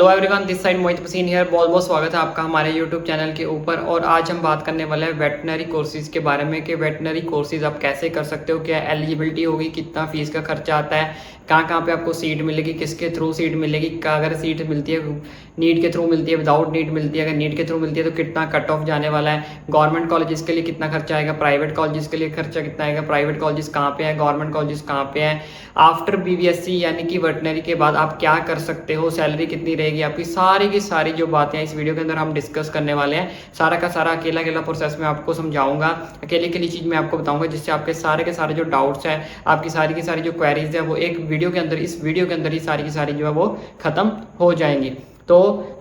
Hello everyone, this side Mohit Paseen here. बहुत बहुत स्वागत है आपका हमारे यूट्यूब चैनल के ऊपर। और आज हम बात करने वाले हैं वेटनरी कोर्सेज के बारे में कि वेटनरी कोर्सेज आप कैसे कर सकते हो, क्या एलिजिबिलिटी होगी, कितना फीस का खर्चा आता है, कहाँ कहाँ पे आपको सीट मिलेगी, किसके थ्रू सीट मिलेगी, अगर सीट मिलती है नीट के थ्रू मिलती है, विदाउट नीट मिलती है, अगर नीट के थ्रू मिलती है तो कितना कट ऑफ जाने वाला है, गवर्नमेंट कॉलेजेस के लिए कितना खर्चा आएगा, प्राइवेट कॉलेजेस के लिए खर्चा कितना आएगा, प्राइवेट कॉलेजेस कहाँ पे हैं, गवर्नमेंट कॉलेजेस कहाँ पे हैं, आफ्टर बीवीएससी यानी कि वेटनरी के बाद आप क्या कर सकते हो, सैलरी कितनी रहेगी आपकी, सारी की सारी जो बातें इस वीडियो के अंदर हम डिस्कस करने वाले हैं। सारा का सारा अकेला अकेला प्रोसेस में आपको समझाऊंगा, अकेली अकेली चीज़ मैं आपको बताऊंगा, जिससे आपके सारे के सारे जो डाउट्स हैं, आपकी सारी की सारी जो क्वेरीज है वो एक वीडियो के अंदर, इस वीडियो के अंदर ही सारी की सारी जो है वो खत्म हो जाएंगी। तो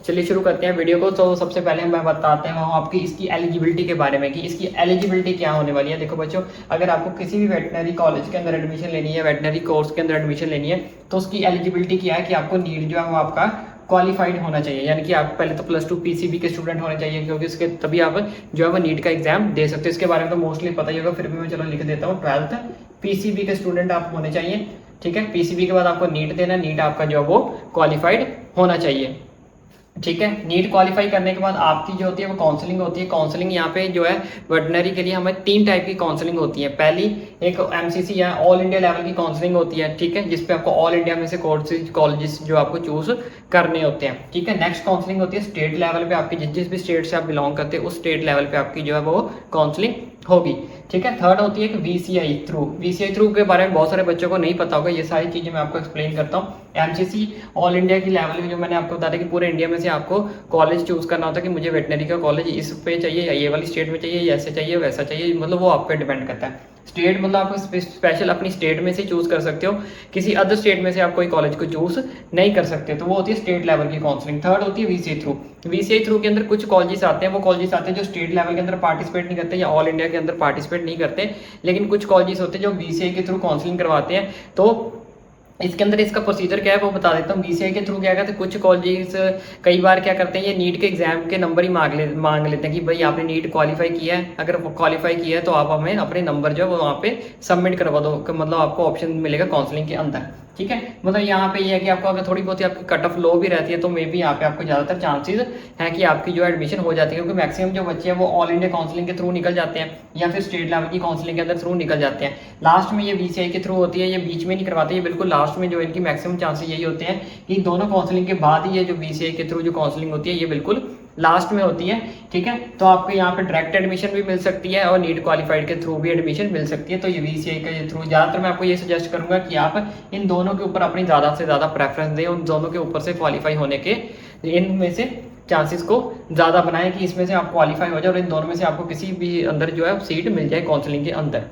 चलिए शुरू करते हैं वीडियो को। तो सबसे पहले मैं बताते हैं आपकी इसकी एलिजिबिलिटी के बारे में कि इसकी एलिजिबिलिटी क्या होने वाली है। देखो बच्चों, अगर आपको किसी भी वेटनरी कॉलेज के अंदर एडमिशन लेनी है, वेटनरी कोर्स के अंदर एडमिशन लेनी है, तो उसकी एलिजिबिलिटी क्या है कि आपको नीट जो है वो आपका क्वालिफाइड होना चाहिए। यानी कि आप पहले तो +2 पीसीबी के स्टूडेंट होने चाहिए, क्योंकि उसके तभी आप जो है वो नीट का एग्जाम दे सकते हो। इसके बारे में तो मोस्टली पता ही होगा, फिर भी मैं चलो लिख देता हूँ। 12th पीसीबी के स्टूडेंट आप होने चाहिए, ठीक है। पीसीबी के बाद आपको नीट देना, नीट आपका जो है वो क्वालिफाइड होना चाहिए, ठीक है। नीट क्वालिफाई करने के बाद आपकी जो होती है वो काउंसलिंग होती है। काउंसलिंग यहाँ पे जो है वेटनरी के लिए हमें 3 टाइप की काउंसलिंग होती है। पहली एक एमसीसी या ऑल इंडिया लेवल की काउंसलिंग होती है, ठीक है, जिसपे आपको ऑल इंडिया में से कोर्सेज कॉलेजेस जो आपको चूज करने होते हैं, ठीक है। नेक्स्ट काउंसलिंग होती है स्टेट लेवल पे, आपकी जिस भी स्टेट से आप बिलोंग करते हैं उस स्टेट लेवल पे आपकी जो है वो काउंसलिंग होगी, ठीक है। थर्ड होती है कि वीसीआई थ्रू। वीसीआई थ्रू के बारे में बहुत सारे बच्चों को नहीं पता होगा, ये सारी चीजें मैं आपको एक्सप्लेन करता हूँ। एमसीसी ऑल इंडिया की लेवल में जो मैंने आपको बताया कि पूरे इंडिया में से आपको कॉलेज चूज करना होता है कि मुझे वेटनरी का कॉलेज इस पे चाहिए या ये वाली स्टेट में चाहिए, ऐसे चाहिए वैसा चाहिए, मतलब वो आप पे डिपेंड करता है। स्टेट मतलब आप स्पेशल अपनी स्टेट में से चूज कर सकते हो, किसी अदर स्टेट में से आप कोई कॉलेज को चूज नहीं कर सकते, तो वो होती है स्टेट लेवल की काउंसलिंग। थर्ड होती है वीसीआई थ्रू। वीसीआई थ्रू के अंदर कुछ कॉलेजेस आते हैं, वो कॉलेजेस आते हैं जो स्टेट लेवल के अंदर पार्टिसिपेट नहीं करते या ऑल इंडिया के अंदर पार्टिसिपेट नहीं करते, लेकिन कुछ कॉलेजेस होते हैं जो वीसीआई के थ्रू काउंसलिंग करवाते हैं। तो इसके अंदर इसका प्रोसीजर क्या है वो बता देता हूँ। बीसीआई के थ्रू क्या करते हैं, कुछ कॉलेजेस कई बार क्या करते हैं, ये नीट के एग्जाम के नंबर ही मांग लेते हैं कि भाई आपने नीट क्वालिफाई किया है, अगर क्वालिफाई किया है तो आप हमें अपने नंबर जो है वो वहाँ पे सबमिट करवा दो, मतलब आपको ऑप्शन मिलेगा काउंसलिंग के अंदर, ठीक है। मतलब यहाँ पे ये है कि आपको अगर थोड़ी बहुत आपकी कट ऑफ लो भी रहती है तो मे बी यहाँ पे आपको ज़्यादातर चांसेस है कि आपकी जो एडमिशन हो जाती है, क्योंकि मैक्सिमम जो बच्चे हैं वो ऑल इंडिया काउंसलिंग के थ्रू निकल जाते हैं या फिर स्टेट लेवल की काउंसलिंग के अंदर थ्रू निकल जाते हैं। लास्ट में ये बीसीआई के थ्रू होती है, ये बीच में नहीं करवाते, ये बिल्कुल लास्ट में जो इनकी मैक्सिमम चांसेस यही होते हैं कि दोनों काउंसलिंग के बाद ही ये जो बीसीआई के थ्रू जो काउंसलिंग होती है ये बिल्कुल लास्ट में होती है, ठीक है। तो आपको यहाँ पे डायरेक्ट एडमिशन भी मिल सकती है और नीट क्वालिफाइड के थ्रू भी एडमिशन मिल सकती है। तो ये वीसीआई के थ्रू ज़्यादातर मैं आपको ये सजेस्ट करूंगा कि आप इन दोनों के ऊपर अपनी ज़्यादा से ज़्यादा प्रेफरेंस दें, उन दोनों के ऊपर से क्वालिफाई होने के इनमें से चांसेस को ज़्यादा बनाएं कि इसमें से आप क्वालिफाई हो जाए और इन दोनों में से आपको किसी भी अंदर जो है सीट मिल जाए काउंसलिंग के अंदर।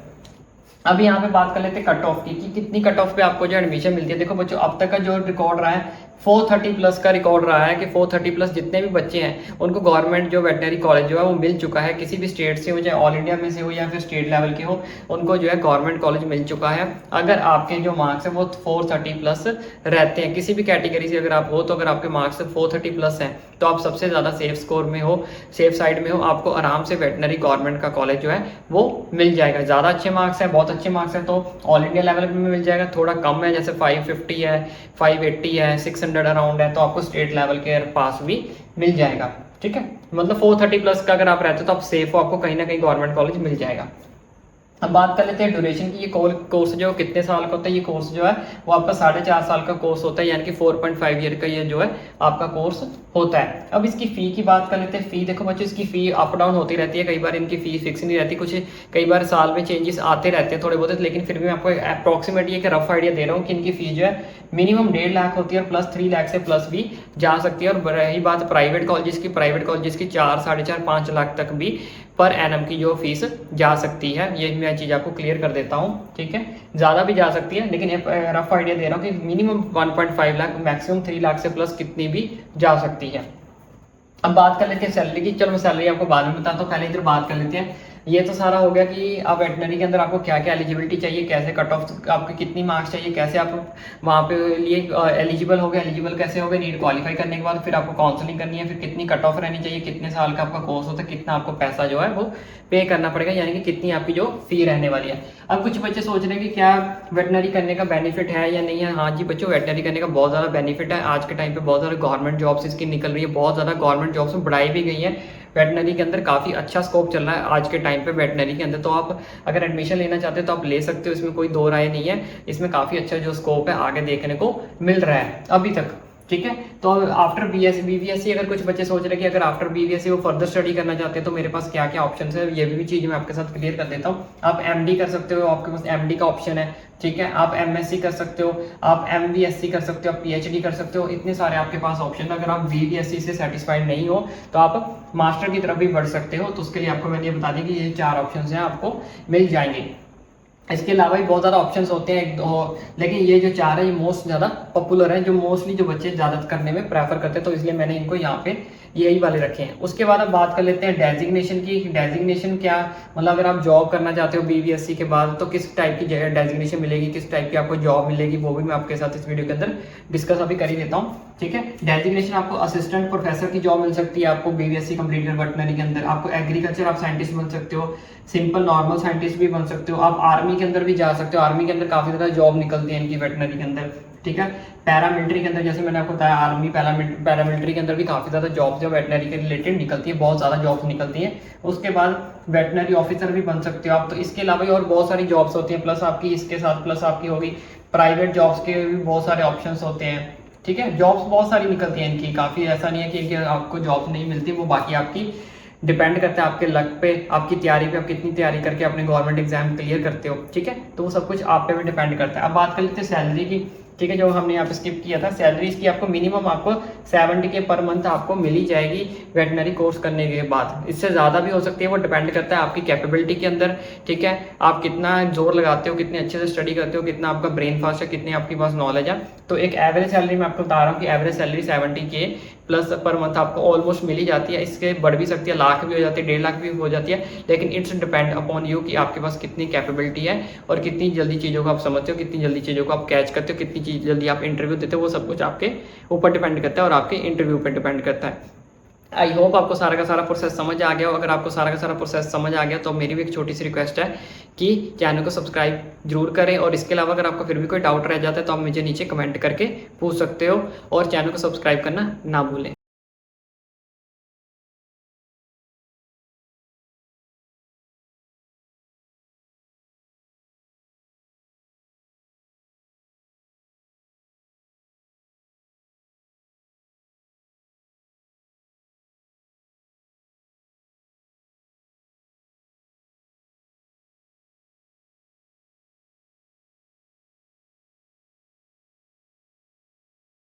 अब यहाँ पे बात कर लेते हैं कट ऑफ की कि कितनी कट ऑफ पे आपको जो एडमिशन मिलती है। देखो बच्चों, अब तक का जो रिकॉर्ड रहा है 430 प्लस का रिकॉर्ड रहा है कि 430 प्लस जितने भी बच्चे हैं उनको गवर्नमेंट जो वेटनरी कॉलेज जो है वो मिल चुका है, किसी भी स्टेट से हो, चाहे ऑल इंडिया में से हो या फिर स्टेट लेवल के हो, उनको जो है गवर्नमेंट कॉलेज मिल चुका है। अगर आपके जो मार्क्स है वो 430 प्लस रहते हैं, किसी भी कैटेगरी से अगर आप हो, तो अगर आपके मार्क्स 430 प्लस हैं तो आप सबसे ज़्यादा सेफ स्कोर में हो, सेफ साइड में हो, आपको आराम से वेटनरी गवर्नमेंट का कॉलेज जो है वो मिल जाएगा। ज़्यादा अच्छे मार्क्स हैं, बहुत अच्छे मार्क्स हैं तो ऑल इंडिया लेवल में मिल जाएगा। थोड़ा कम है, जैसे 550 है, 580 है, 600 अराउंड है, तो आपको स्टेट लेवल के पास भी मिल जाएगा, ठीक है। मतलब 430 प्लस का अगर आप रहते हो तो आप सेफ हो, आपको कहीं ना कहीं गवर्नमेंट कॉलेज मिल जाएगा। अब बात कर लेते हैं ड्यूरेशन की। ये कोर्स जो कितने साल का होता है, ये कोर्स जो है वो आपका 4.5 साल का कोर्स होता है, यानी कि 4.5 ईयर का ये जो है आपका कोर्स होता है। अब इसकी फ़ी की बात कर लेते हैं। फ़ी देखो बच्चों, इसकी फ़ी अप डाउन होती रहती है, कई बार इनकी फ़ी फिक्स नहीं रहती, कुछ कई बार साल में चेंजेस आते रहते हैं थोड़े बहुत, लेकिन फिर भी मैं आपको अप्रॉक्सीमेट एक रफ आइडिया दे रहा हूँ कि इनकी फ़ी जो है मिनिमम 1.5 लाख होती है और प्लस 3 लाख से प्लस भी जा सकती है। और रही बात प्राइवेट कॉलेजेस की, प्राइवेट कॉलेजेस की 4, 4.5, 5 लाख तक भी पर एनम की जो फीस जा सकती है। ये मैं चीज़ आपको क्लियर कर देता हूँ, ठीक है। ज़्यादा भी जा सकती है, लेकिन रफ आइडिया दे रहा हूँ कि मिनिमम 1.5 लाख, मैक्सिमम 3 लाख से प्लस कितनी भी जा सकती है। अब बात कर लेते हैं सैलरी की। चलो मैं सैलरी आपको बाद में बताता हूँ, पहले इधर बात कर लेते हैं ये तो सारा हो गया कि आप वेटनरी के अंदर आपको क्या क्या एलिजिबिलिटी चाहिए, कैसे कट ऑफ आपके कितनी मार्क्स चाहिए, कैसे आप वहाँ पे लिए एलिजिबल हो गए, एलिजिबल कैसे हो गए, नीट क्वालिफाई करने के बाद फिर आपको काउंसलिंग करनी है, फिर कितनी कट ऑफ रहनी चाहिए, कितने साल का आपका कोर्स होता है, कितना आपको पैसा जो है वो पे करना पड़ेगा, यानी कि कितनी आपकी जो फी रहने वाली है। अब कुछ बच्चे सोच रहे हैं कि क्या वेटनरी करने का बेनिफिट है या नहीं है। हाँ जी बच्चों, वेटनरी करने का बहुत ज़्यादा बेनिफिट है। आज के टाइम पे बहुत सारे गवर्नमेंट जॉब्स इसकी निकल रही है, बहुत ज़्यादा गवर्नमेंट जॉब्स में बढ़ाई भी गई है। वेटनरी के अंदर काफ़ी अच्छा स्कोप चल रहा है आज के टाइम पे वेटनरी के अंदर। तो आप अगर एडमिशन लेना चाहते हो तो आप ले सकते हो, इसमें कोई दो राय नहीं है। इसमें काफ़ी अच्छा जो स्कोप है आगे देखने को मिल रहा है अभी तक, ठीक है। तो आफ्टर BSc अगर कुछ बच्चे सोच रहे हैं कि अगर आफ्टर BSc वो फर्दर स्टडी करना चाहते हैं तो मेरे पास क्या क्या ऑप्शन है, ये भी चीज़ मैं आपके साथ क्लियर कर देता हूँ। आप MD कर सकते हो, आपके पास MD का ऑप्शन है, ठीक है। आप MSc कर सकते हो, आप MBSc कर सकते हो, आप PhD कर सकते हो। इतने सारे आपके पास ऑप्शन है। अगर आप BSc से सेटिस्फाइड नहीं हो तो आप मास्टर की तरफ भी बढ़ सकते हो। तो उसके लिए आपको मैंने ये बता दी कि ये 4 ऑप्शन हैं आपको मिल जाएंगे। इसके अलावा भी बहुत ज़्यादा ऑप्शंस होते हैं लेकिन ये जो 4 है ये मोस्ट ज़्यादा पॉपुलर है, जो मोस्टली जो बच्चे ज़्यादा करने में प्रेफर करते हैं, तो इसलिए मैंने इनको यहाँ पे यही वाले रखे हैं। उसके बाद अब बात कर लेते हैं डेजिग्नेशन की। डेजिग्नेशन क्या मतलब, अगर आप जॉब करना चाहते हो BSc के बाद तो किस टाइप की डेजिग्नेशन मिलेगी, किस टाइप की आपको जॉब मिलेगी, वो भी मैं आपके साथ इस वीडियो के अंदर डिस्कस अभी कर ही देता हूँ, ठीक है। डेजिग्नेशन आपको असिस्टेंट प्रोफेसर की जॉब मिल सकती है आपको BSc कंप्लीट कर वेटनरी के अंदर। आपको एग्रीकल्चर आप साइंटिस्ट बन सकते हो, सिंपल नॉर्मल साइंटिस्ट भी बन सकते हो। आप आर्मी के अंदर भी जा सकते हो, आर्मी के अंदर काफ़ी ज़्यादा जॉब निकलती है इनकी वेटनरी के अंदर, ठीक है। पैरामिलिट्री के अंदर जैसे मैंने आपको बताया, आर्मी पैरामिलिट्री के अंदर भी काफ़ी ज़्यादा जॉब्स जो वेटनरी के रिलेटेड निकलती है, बहुत ज़्यादा जॉब्स निकलती हैं। उसके बाद वेटनरी ऑफिसर भी बन सकते हो आप। तो इसके अलावा और बहुत सारी जॉब्स होती हैं, प्लस आपकी इसके साथ प्लस आपकी होगी प्राइवेट जॉब्स के भी बहुत सारे ऑप्शंस होते हैं, ठीक है। जॉब्स बहुत सारी निकलती हैं इनकी, काफ़ी ऐसा नहीं है कि आपको जॉब्स नहीं मिलती, वो बाकी आपकी डिपेंड करता है आपके लक पे, आपकी तैयारी पे, आप कितनी तैयारी करके अपने गवर्नमेंट एग्जाम क्लियर करते हो, ठीक है। तो वो सब कुछ आप पे भी डिपेंड करता है। अब बात कर लेते हैं सैलरी की, ठीक है। जो हमने यहाँ पे स्किप किया था, सैलरी इसकी आपको मिनिमम आपको 70K पर मंथ आपको मिल ही जाएगी वेटनरी कोर्स करने के बाद। इससे ज़्यादा भी हो सकती है, वो डिपेंड करता है आपकी कैपेबिलिटी के अंदर, ठीक है। आप कितना जोर लगाते हो, कितने अच्छे से स्टडी करते हो, कितना आपका ब्रेन फास्ट है, कितनी आपके पास नॉलेज है। तो एक एवरेज सैलरी मैं आपको बता रहा हूँ कि average salary 70K plus per month आपको ऑलमोस्ट मिल ही जाती है। इसके बढ़ भी सकती है, लाख भी हो जाती है, 1.5 लाख भी हो जाती है, लेकिन इट्स डिपेंड अपॉन यू कि आपके पास कितनी कैपेबिलिटी है और कितनी जल्दी चीज़ों को आप समझते हो, कितनी जल्दी चीज़ों को आप कैच करते हो, कितनी जल्दी आप इंटरव्यू देते हो। वो सब कुछ आपके ऊपर डिपेंड करता है और आपके इंटरव्यू पर डिपेंड करता है। आई होप आपको सारा का सारा प्रोसेस समझ आ गया हो। अगर आपको सारा का सारा प्रोसेस समझ आ गया तो मेरी भी एक छोटी सी रिक्वेस्ट है कि चैनल को सब्सक्राइब जरूर करें। और इसके अलावा अगर आपको फिर भी कोई डाउट रह जाता है तो आप मुझे नीचे कमेंट करके पूछ सकते हो और चैनल को सब्सक्राइब करना ना भूलें।